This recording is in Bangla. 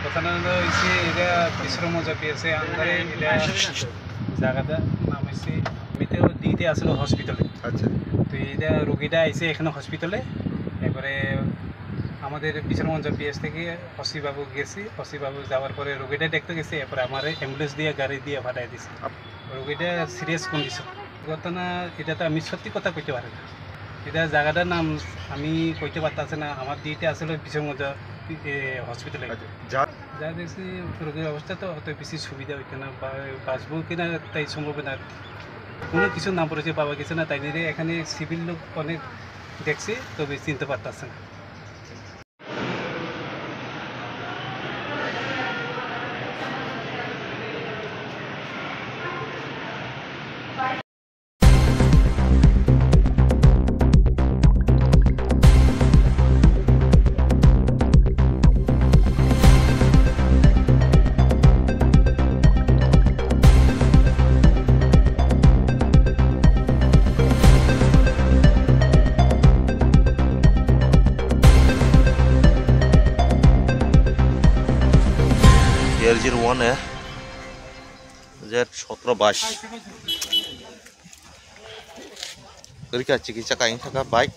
ঘটনা হয়েছে এটা বিশ্রাম মজা পেয়েছে আন্দারে এটা জায়গাটা নাম হয়েছে এমনিতে দিতে আসলো হসপিটালে। আচ্ছা তো এটা রোগীটা আইসে এখানে হসপিটালে, এবারে আমাদের বিশ্রামগঞ্জ পিএস থেকে হসিবাবু গেছি, হসিবাবু যাওয়ার পরে রোগীটা দেখতে গেছে, এরপরে আমার অ্যাম্বুলেন্স দিয়ে গাড়ি দিয়ে পাঠাই দিছে। রোগীটা সিরিয়াস কন্ডিশন। ঘটনা এটা তো আমি সত্যি কথা কইতে পারি না, এটা জায়গাটার নাম আমি কইতে পারতেছি না। আমার দিতে আসলে বিশ্রামগঞ্জ হসপিটালে যা দেখছি রোগীর অবস্থা তো অত বেশি সুবিধা হইতে না, বা বাঁচবো কিনা তাই সম্ভব না। কোনো কিছু নাম পড়েছে পাওয়া গেছে না, তাই নিয়ে এখানে সিভিল লোক অনেক দেখছি, তবে চিনতে পারতেছে না। AR-01 है Z1722 চিকিৎসা কাহিনী থাকা বাইক